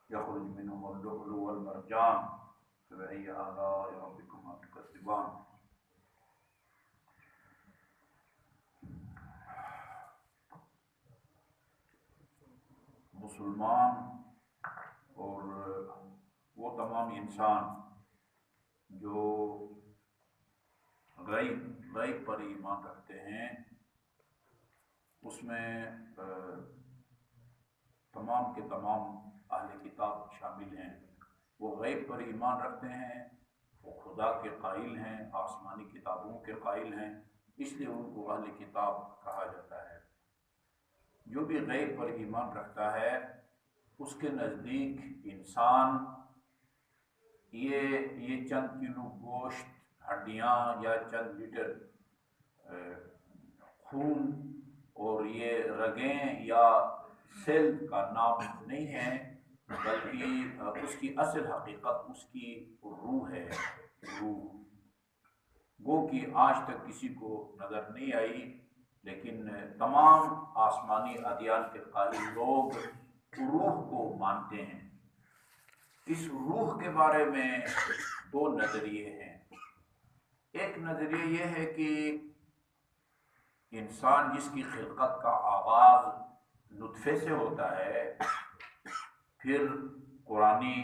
يخرج منهم اللؤلؤ والمرجان فبأي آلاء ربكما تكذبان. مسلمان اور وہ تمام انسان جو غیب پر ایمان رکھتے ہیں، اس میں تمام کے تمام اہل کتاب شامل ہیں۔ وہ غیب پر ایمان رکھتے ہیں، وہ خدا کے قائل ہیں، آسمانی کتابوں کے قائل ہیں، اس لیے ان کو اہل کتاب کہا جاتا ہے۔ جو بھی غیب پر ایمان رکھتا ہے اس کے نزدیک انسان یہ چند کلو گوشت، ہڈیاں یا چند لیٹر خون اور یہ رگیں یا سیل کا نام نہیں ہے، بلکہ اس کی اصل حقیقت اس کی روح ہے۔ روح گو کہ آج تک کسی کو نظر نہیں آئی، لیکن تمام آسمانی ادیان کے قائل لوگ روح کو مانتے ہیں۔ اس روح کے بارے میں دو نظریے ہیں۔ ایک نظریہ یہ ہے کہ انسان جس کی خلقت کا آغاز نطفے سے ہوتا ہے، پھر قرآنی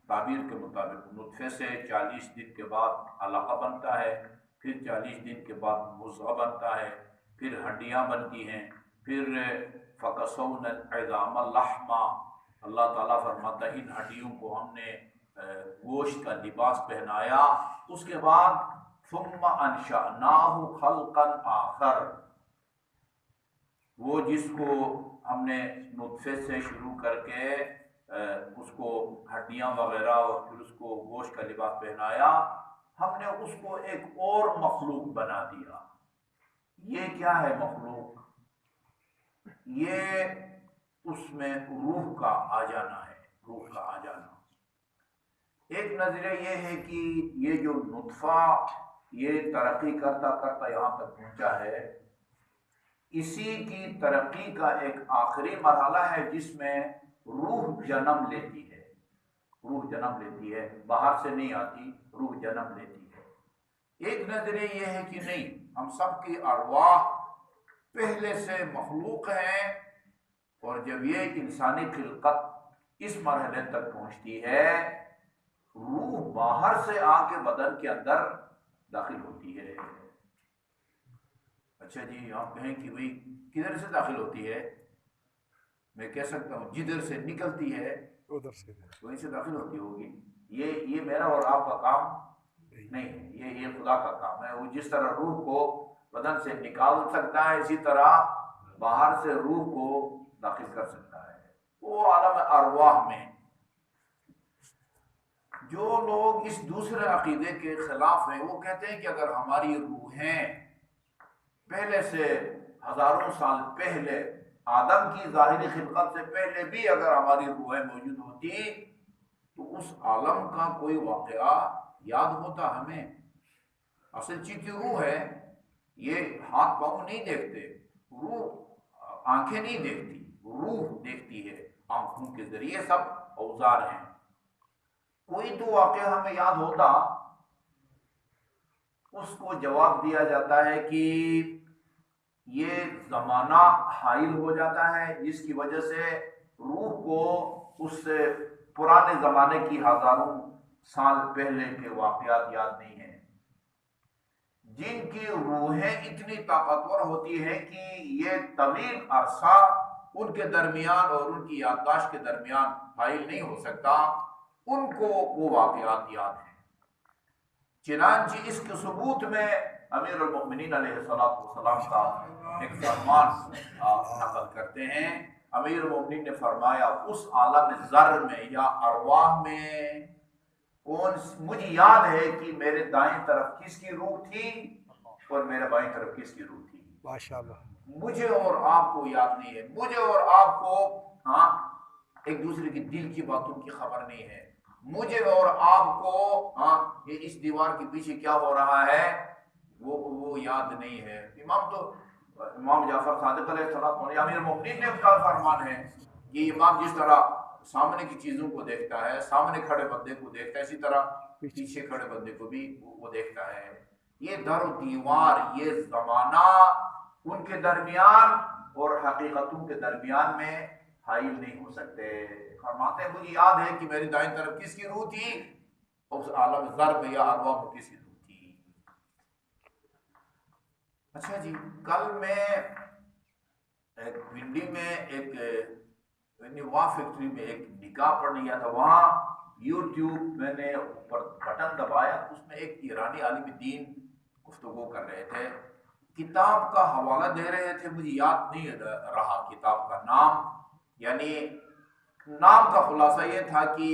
تعبیر کے مطابق نطفے سے 40 دن کے بعد علقہ بنتا ہے، پھر 40 دن کے بعد مضغہ بنتا ہے، پھر ہڈیاں بنتی ہیں، پھر فَكَسَوْنَا الْعِظَامَ لَحْمًا، اللہ تعالیٰ فرماتا ہے ان ہڈیوں کو ہم نے گوشت کا لباس پہنایا، اس کے بعد ثُمَّ أَنشَأْنَاهُ خَلْقًا آخر، وہ جس کو ہم نے نطفے سے شروع کر کے اس کو ہڈیاں وغیرہ اور پھر اس کو گوشت کا لباس پہنایا، ہم نے اس کو ایک اور مخلوق بنا دیا۔ یہ کیا ہے مخلوق؟ یہ اس میں روح کا آ جانا ہے، روح کا آ جانا۔ ایک نظریہ یہ ہے کہ یہ جو نطفہ یہ ترقی کرتا کرتا یہاں تک پہنچا ہے، اسی کی ترقی کا ایک آخری مرحلہ ہے جس میں روح جنم لیتی ہے۔ روح جنم لیتی ہے، باہر سے نہیں آتی، روح جنم لیتی ہے۔ ایک نظریہ یہ ہے کہ نہیں، ہم سب کی ارواح پہلے سے مخلوق ہیں، اور جب یہ انسانی خلقت اس مرحلے تک پہنچتی ہے، روح باہر سے آ کے بدن کے اندر داخل ہوتی ہے۔ اچھا جی، آپ کہیں کہ بھئی کدھر سے داخل ہوتی ہے؟ میں کہہ سکتا ہوں جدھر سے نکلتی ہے ادھر سے وہیں سے داخل ہوتی ہوگی۔ یہ میرا اور آپ کا کام نہیں ہے، یہ خدا کا کام ہے۔ وہ جس طرح روح کو بدن سے نکال سکتا ہے، اسی طرح باہر سے روح کو داخل کر سکتا ہے۔ وہ عالم ارواح میں جو لوگ اس دوسرے عقیدے کے خلاف ہیں، وہ کہتے ہیں کہ اگر ہماری روحیں پہلے سے ہزاروں سال پہلے آدم کی ظاہری خلقت سے پہلے بھی اگر ہماری روحیں موجود ہوتی تو اس عالم کا کوئی واقعہ یاد ہوتا ہمیں۔ اصل چیز کی روح ہے، یہ ہاتھ پاؤں نہیں دیکھتے، روح آنکھیں نہیں دیکھتی، روح دیکھتی ہے، آنکھوں کے ذریعے سب اوزار ہیں۔ کوئی تو واقعہ ہمیں یاد ہوتا، اس کو جواب دیا جاتا ہے کہ یہ زمانہ حائل ہو جاتا ہے جس کی وجہ سے روح کو اس پرانے زمانے کی ہزاروں سال پہلے کے واقعات یاد نہیں ہیں۔ جن کی روحیں اتنی طاقتور ہوتی ہیں کہ یہ طویل عرصہ ان کے درمیان اور ان کی یادداشت کے درمیان حائل نہیں ہو سکتا، ان کو وہ واقعات یاد ہیں۔ چنانچہ اس کے ثبوت میں امیر المؤمنین علیہ السلام کا ایک فرمان نقل کرتے ہیں۔ امیر المؤمنین نے فرمایا اس عالم ذر میں یا ارواح میں مجھے یاد ہے کہ میرے دائیں طرف کس کی روح تھی اور میرے بائیں طرف کس کی روح تھی۔ ماشاءاللہ، مجھے اور آپ کو یاد نہیں ہے، مجھے اور آپ کو ایک دوسرے کی دل کی باتوں کی خبر نہیں ہے، مجھے اور آپ کو یہ اس دیوار کے پیچھے کیا ہو رہا ہے وہ یاد نہیں ہے۔ امام جعفر صادق علیہ السلام امیر المؤمنین نے کا فرمان ہے کہ امام جس طرح سامنے کی چیزوں کو دیکھتا ہے، سامنے کھڑے بندے کو دیکھتا ہے، اسی طرح پیچھے کھڑے بندے کو بھی وہ دیکھتا ہے۔ یہ در و دیوار، یہ زمانہ ان کے درمیان اور حقیقتوں کے درمیان میں حائل نہیں ہو سکتے۔ فرماتے ہیں مجھے یاد ہے کہ میری دائیں طرف کس کی روح تھی، اس عالم ذر میں یا ارواح میں کس کی روح تھی۔ اچھا جی، کل میں ایک پنڈی میں ایک وہاں فیکٹری میں ایک نکاح پڑھنے گیا تھا، وہاں یوٹیوب میں نے اوپر بٹن دبایا، اس میں ایک ایرانی عالم دین گفتگو کر رہے تھے، کتاب کا حوالہ دے رہے تھے، مجھے یاد نہیں رہا کتاب کا نام، یعنی نام کا خلاصہ یہ تھا کہ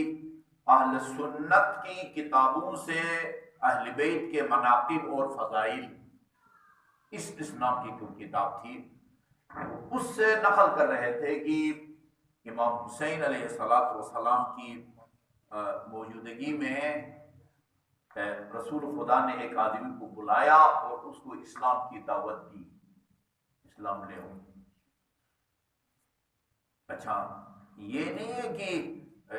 اہل سنت کی کتابوں سے اہل بیت کے مناقب اور فضائل، اس نام کی کوئی کتاب تھی، اس سے نقل کر رہے تھے کہ امام حسین علیہ السلام کی موجودگی میں رسول خدا نے ایک آدمی کو بلایا اور اس کو اسلام کی دعوت دی، اسلام لے آؤ۔ اچھا، یہ نہیں ہے کہ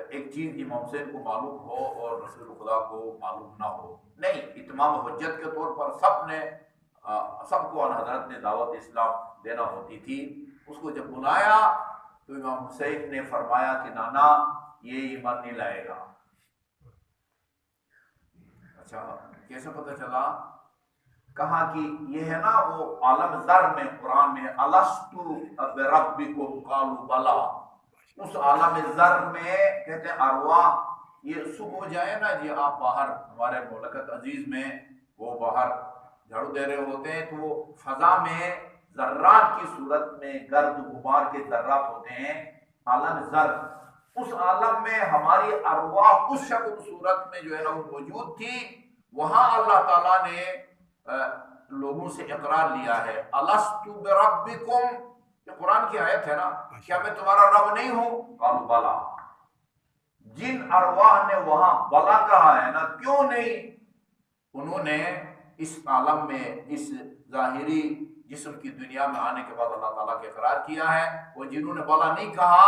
ایک چیز امام حسین کو معلوم ہو اور رسول خدا کو معلوم نہ ہو، نہیں، اتمام حجت کے طور پر سب کو حضرت نے دعوت اسلام دینا ہوتی تھی۔ اس کو جب بلایا تو امام حسین نے فرمایا کہ نانا یہ ایمان نہیں لائے گا۔ اچھا، کیسے پتہ چلا؟ کہا کہ یہ ہے نا وہ عالم ذر میں قرآن میں الستو بربکم قالوا بلا، اس عالم ذر میں کہتے ہیں ارواح، یہ صبح ہو جائے نا جی، آپ باہر ہمارے مملکت عزیز میں وہ باہر جھاڑو دے رہے ہوتے ہیں تو وہ فضا میں ذرات کی صورت میں گرد غبار کے ذرات ہوتے ہیں، عالم ذر، اس عالم میں ہماری ارواح اس شکل صورت میں جو ہے نا وہ موجود تھی۔ وہاں اللہ تعالیٰ نے لوگوں سے اقرار لیا ہے، الستو بربکم، یہ قرآن کی آیت ہے نا، کیا میں تمہارا رب نہیں ہوں؟ قالوا بلا۔ جن ارواح نے وہاں بلا کہا ہے نا، کیوں نہیں؟ انہوں نے اس عالم میں اس ظاہری جسم کی دنیا میں آنے کے بعد اللہ تعالیٰ کے اقرار کیا ہے، وہ جنہوں نے بلا نہیں کہا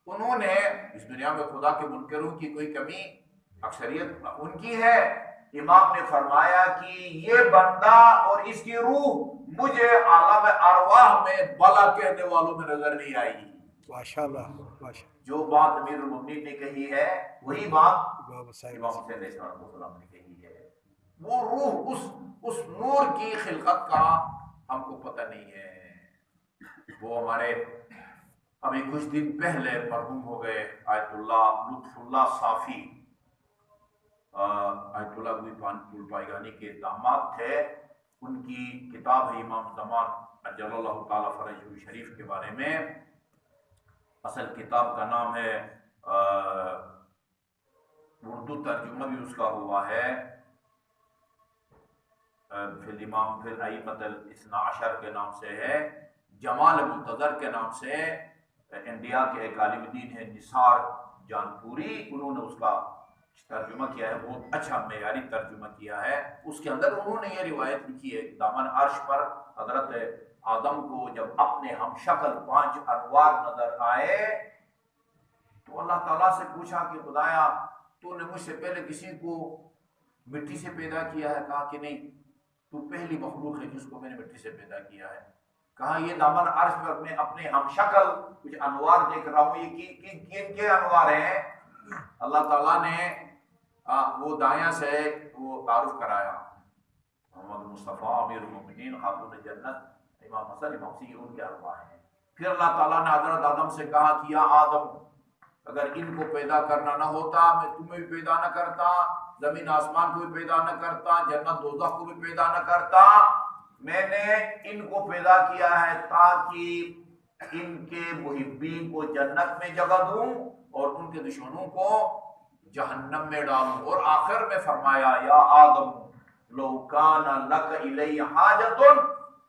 انہوں نے اس دنیا میں خدا کے منکروں کی کوئی کمی، اکثریت ان کی ہے۔ امام نے فرمایا کہ یہ بندہ اور اس کی روح مجھے عالم ارواح میں بلا کہنے والوں میں نظر نہیں آئی۔ ماشاءاللہ، جو بات امیر المومنین نے کہی ہے وہی بات امام حسین علیہ السلام نے کہی ہے۔ وہ روح اس نور کی خلقت کا ہم کو پتہ نہیں ہے۔ وہ ہمارے ابھی کچھ دن پہلے مرحوم ہو گئے آیت اللہ لطف اللہ صافی، آیت اللہ گل پائیگانی کے داماد تھے، ان کی کتاب ہے امام زمان اجل اللہ تعالیٰ فرجہ شریف کے بارے میں۔ اصل کتاب کا نام ہے، اردو ترجمہ بھی اس کا ہوا ہے فی الامام فی الائمۃ الاثنا عشر کے نام سے ہے، جمال منتظر کے نام سے، انڈیا کے ایک عالم دین ہے نثار جانپوری، انہوں نے اس کا ترجمہ کیا ہے، بہت اچھا معیاری ترجمہ کیا ہے۔ اس کے اندر انہوں نے یہ روایت لکھی ہے، دامن عرش پر حضرت آدم کو جب اپنے ہم شکل 5 انوار نظر آئے تو اللہ تعالیٰ سے پوچھا کہ خدایا تو نے مجھ سے پہلے کسی کو مٹی سے پیدا کیا ہے؟ کہا کہ نہیں، تو پہلی مخلوق ہے جس کو میں نے مٹی سے پیدا کیا ہے۔ کہا یہ دامن عرش پر میں اپنے ہم شکل کچھ انوار دیکھ رہا ہوں، یہ کن کے انوار ہیں؟ اللہ تعالیٰ نے وہ دایاں سے وہ تعارف کرایا، محمد مصطفیٰ امیر المومنین خاتون جنت امام حسن امام حسین ان کے ارواح ہیں۔ پھر اللہ تعالیٰ نے حضرت آدم سے کہا کہ یا آدم اگر ان کو پیدا کرنا نہ ہوتا میں تمہیں بھی پیدا نہ کرتا، زمین آسمان کو بھی پیدا نہ کرتا، جنت دوزخ کو بھی پیدا نہ کرتا، میں نے ان کو پیدا کیا ہے تاکہ ان کے محبین کو جنت میں جگہ دوں اور ان کے دشمنوں کو جہنم میں ڈالوں۔ اور آخر میں فرمایا یا آدم لو کان لک الی حاجۃ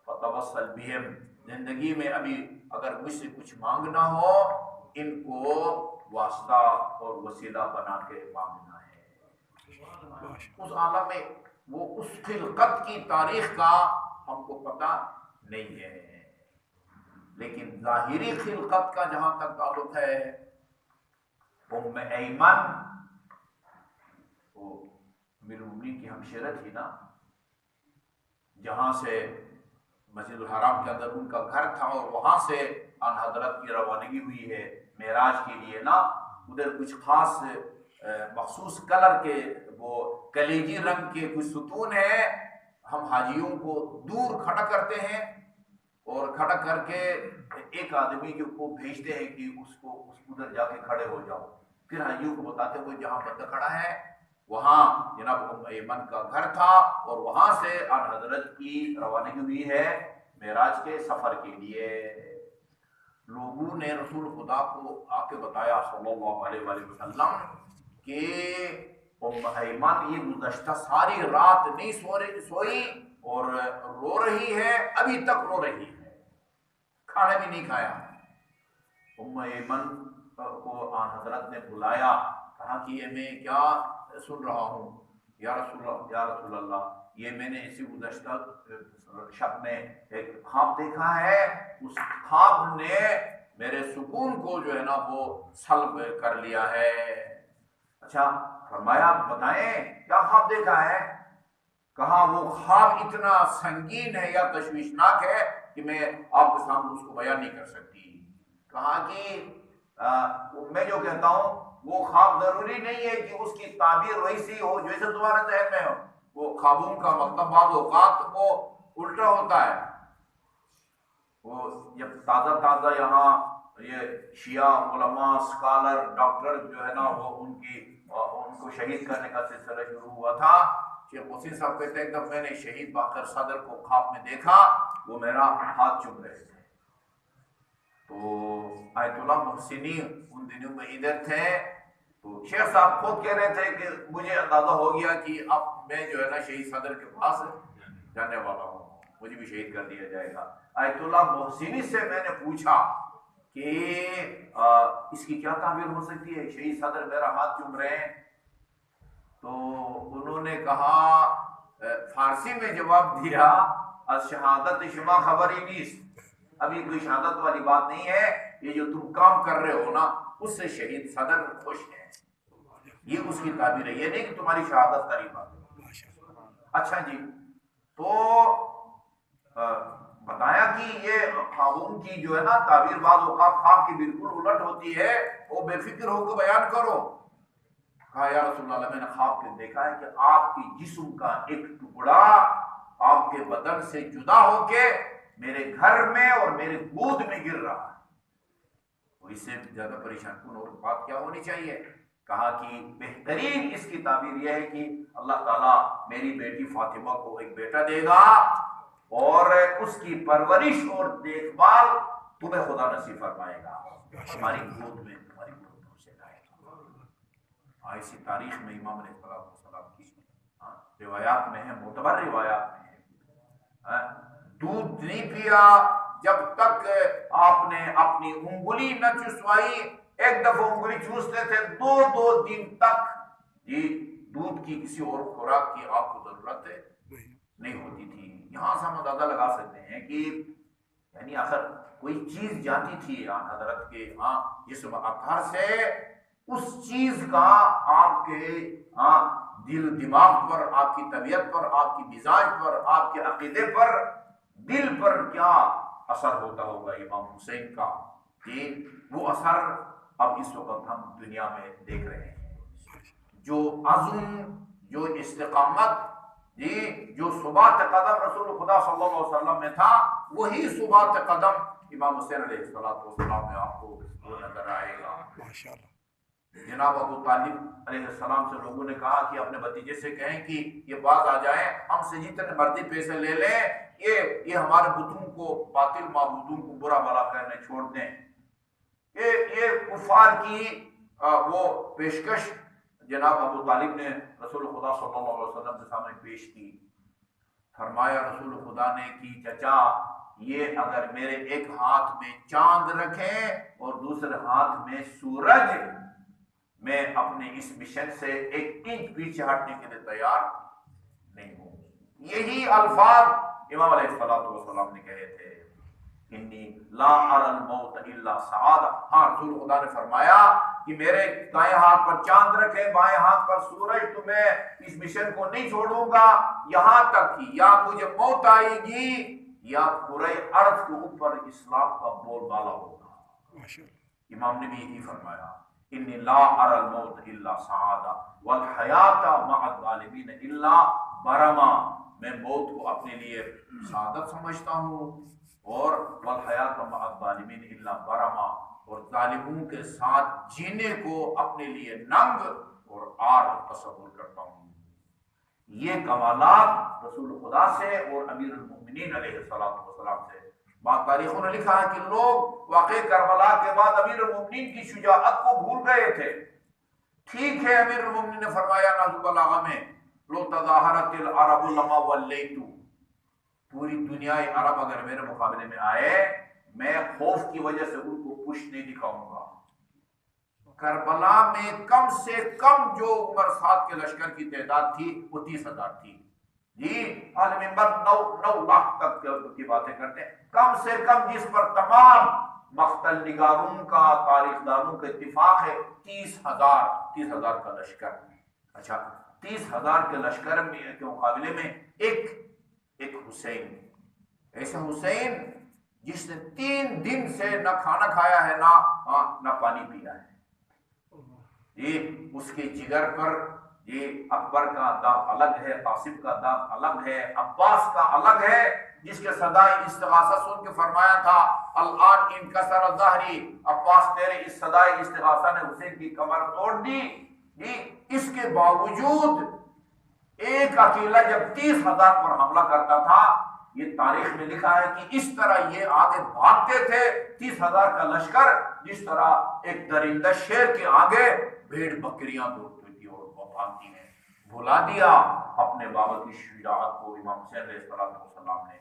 فتوسل بہم، زندگی میں ابھی اگر مجھ سے کچھ مانگنا ہو ان کو واسطہ اور وسیلہ بنا کے مانگنا ہے۔ اس عالم میں وہ اس خلقت کی تاریخ کا ہم کو پتہ نہیں ہے، لیکن ظاہری خلقت کا جہاں تک تعلق ہے ام ایمن وہ امیر المومنین کی ہمشیرہ تھی نا، جہاں سے مسجد الحرام کے اندر ان کا گھر تھا اور وہاں سے ان حضرت کی روانگی ہوئی ہے معراج کے لیے نا، ادھر کچھ خاص مخصوص کلر کے وہ کلیجی رنگ کے کچھ ستون ہیں، ہم حاجیوں کو دور کھڑا کرتے ہیں اور کھڑا کر کے ایک آدمی کو بھیجتے ہیں کہ اس کو ادھر جا کے کھڑے ہو جاؤ، پھر حاجیوں کو بتاتے ہوئے جہاں بندہ کھڑا ہے وہاں جناب ام ایمن کا گھر تھا اور وہاں سے ان حضرت کی روانگی ہوئی ہے معراج کے سفر کے لیے۔ لوگوں نے رسول خدا کو آ کے بتایا صلی اللہ علیہ وآلہ وسلم کہ ام ایمن یہ گزشتہ ساری رات نہیں سوئی اور رو رہی ہے، ابھی تک رو رہی ہے، کھانا بھی نہیں کھایا۔ ام ایمن کو آن حضرت نے بلایا، کہا کہ یہ میں کیا سن رہا ہوں یا رسول اللہ، یہ میں نے اسی گزشتہ شب میں ایک خواب دیکھا ہے، اس خواب نے میرے سکون کو جو ہے نا وہ سلب کر لیا ہے۔ اچھا فرمایا بتائیں کیا خواب دیکھا ہے؟ کہا وہ خواب اتنا سنگین ہے یا تشویشناک ہے کہ میں آپ کے سامنے اس کو بیان نہیں کر سکتی۔ کہا کہ میں جو کہتا ہوں وہ خواب ضروری نہیں ہے کہ اس کی تعبیر ویسی ہو جیسے تمہارے ذہن میں ہو، وہ خوابوں کا مطلب بعض اوقات وہ الٹا ہوتا ہے۔ وہ جب تازہ تازہ یہاں یہ شیعہ علماء اسکالر ڈاکٹر جو ہے نا وہ ان کو شہید کرنے کا سلسلہ شروع ہوا تھا، شیخ حسین صاحب کہتے ہیں کہ میں نے شہید باقر صدر کو خواب میں دیکھا، وہ میرا ہاتھ چوم رہے تھے۔ تو آیت اللہ محسنی ان دنوں میں ادھر تھے، تو شیخ صاحب خود کہہ رہے تھے کہ مجھے اندازہ ہو گیا کہ اب میں جو ہے نا شہید صدر کے پاس جانے والا ہوں، مجھے بھی شہید کر دیا جائے گا۔ آیت اللہ محسنی سے میں نے پوچھا کہ اس کی کیا تعبیر ہو سکتی ہے، شہید صدر میرا ہاتھ چوم رہے ہیں؟ تو انہوں نے کہا فارسی میں جواب دیا از شہادت شما خبری نیست، ابھی کوئی شہادت والی بات نہیں ہے، یہ جو تم کام کر رہے ہو نا اس سے شہید صدر خوش ہے، یہ اس کی تعبیر ہے، یہ نہیں کہ تمہاری شہادت قریب آ گئی۔ اچھا جی، تو بتایا کہ یہ خوابوں کی جو ہے نا تعبیر بعض اوقات خواب کی بالکل الٹ ہوتی ہے، وہ بے فکر ہو کے بیان کرو۔ کہا یا رسول اللہ میں نے خواب میں دیکھا ہے کہ آپ کی جسم کا ایک ٹکڑا آپ کے بدن سے جدا ہو کے میرے گھر میں اور میرے گود میں گر رہا ہے، تو اس سے زیادہ پریشان کن اور بات کیا ہونی چاہیے؟ کہا کہ بہترین اس کی تعبیر یہ ہے کہ اللہ تعالیٰ میری بیٹی فاطمہ کو ایک بیٹا دے گا اور اس کی پرورش اور دیکھ بھال تمہیں خدا نصیب فرمائے گا، ہماری گود میں تمہاری گود سے لائے گا۔ ایسی تاریخ میں امام علیہ السلام کی روایات میں ہے، معتبر روایات میں ہے، دودھ نہیں پیا جب تک آپ نے اپنی انگلی نہ چسوائی، ایک دفعہ انگلی چوستے تھے دو دن تک جی دودھ کی کسی اور خوراک کی آپ کو ضرورت نہیں ہوتی تھی۔ یہاں سے ہم اندازہ لگا سکتے ہیں کہ یعنی اگر کوئی چیز جاتی تھی حضرت کے جسم اطہر سے، اس چیز کا آپ کے دل دماغ پر، آپ کی طبیعت پر، آپ کی مزاج پر، آپ کے عقیدے پر، دل پر کیا اثر ہوتا ہوگا امام حسین کا، کہ وہ اثر اب اس وقت ہم دنیا میں دیکھ رہے ہیں۔ جو عزم، جو استقامت، جو ثبات قدم رسول خدا صلی اللہ علیہ وسلم میں تھا، وہی ثبات قدم امام حسین علیہ السلام میں آپ کو وہ نظر آئے گا۔ جناب ابو طالب علیہ السلام سے لوگوں نے کہا کہ اپنے بھتیجے سے کہیں کہ یہ باز آ جائیں، ہم سے جتنے مرضی پیسے لے لیں، یہ ہمارے بتوں کو، باطل معبودوں کو برا بھلا کہنے چھوڑ دیں۔ یہ کفار کی وہ پیشکش جناب ابو طالب نے رسول خدا صلی اللہ علیہ وسلم کے سامنے پیش کی۔ فرمایا رسول خدا نے کہ چچا یہ اگر میرے ایک ہاتھ میں چاند رکھیں اور دوسرے ہاتھ میں سورج، میں اپنے اس مشن سے 1 انچ پیچھے ہٹنے کے لیے تیار نہیں ہوں۔ یہی الفاظ امام علیہ السلام نے کہے تھے، انی لا اری الموت الا سعادہ۔ ہاں رسول خدا نے فرمایا کہ میرے دائیں ہاتھ پر چاند رکھے، بائیں ہاتھ پر سورج، تو میں اس مشن کو نہیں چھوڑوں گا یہاں تک کہ یا مجھے موت آئے گی یا پورے ارض کے اوپر اسلام کا بول بالا ہوگا۔ امام نے بھی یہی فرمایا، انی لا اری الموت الا سعادہ والحیات مع الظالمین الا برما، میں موت کو اپنے لیے سعادت سمجھتا ہوں، اور والحیات مع الظالمین الا برما، اور ظالموں کے ساتھ جینے کو اپنے لیے ننگ اور عار تصور کرتا ہوں۔ یہ کمالات رسول خدا سے اور امیر المؤمنین علیہ السلام سے۔ بعض تاریخوں نے لکھا ہے کہ لوگ واقع کربلا کے بعد امیر المؤمنین کی شجاعت کو بھول گئے تھے۔ ٹھیک ہے، امیر المؤمنین نے فرمایا نازل البلاغہ میں، لو تظاہرت العرب لما ولیت، پوری دنیا عرب اگر میرے مقابلے میں آئے، میں خوف کی وجہ سے ان کو پشت نہیں دکھاؤں گا۔ کربلا میں کم سے کم جو عمر 7 کے لشکر کی تعداد تھی وہ 30,000 تھی۔ جی اہل منبر 9 لاکھ تک کی باتیں کرتے ہیں، کم سے کم جس پر تمام مقتل نگاروں کا، تاریخ دانوں کا اتفاق ہے، 30,000 کا لشکر۔ اچھا، 30,000 کے لشکر میں کے مقابلے میں ایک حسین، ایسا حسین جس نے 3 دن سے نہ کھانا کھایا ہے نہ پانی پیا ہے۔ اس کے جگر پر اکبر کا داغ الگ ہے، قاسم کا داغ الگ ہے، عباس کا الگ ہے، جس کے صدائے استغاثہ سن کے فرمایا تھا الان انکسر ظہری، عباس تیرے اس صدائے استغاثہ نے حسین کی کمر توڑ دی۔ اس کے باوجود ایک اکیلا جب 30,000 پر حملہ کرتا تھا، یہ تاریخ میں لکھا ہے کہ اس طرح یہ آگے بھاگتے تھے 30,000 کا لشکر، جس طرح ایک درندہ شیر کے آگے بھیڑ بکریاں دوڑتی تھی اور وہ بھاگتی ہیں۔ بھلا دیا اپنے بابا کی شجاعت کو امام حسین علیہ السلام نے۔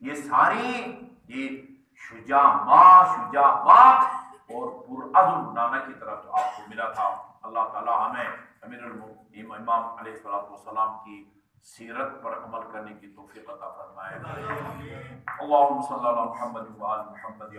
یہ ساری شجاعت اور پرعزم نانا کی طرف آپ کو ملا تھا۔ اللہ تعالی ہمیں امیر المؤمنین امام علیہ السلام کی سیرت پر عمل کرنے کی توفیق عطا فرمائے۔ اللہم صلی علی محمد و آل محمد۔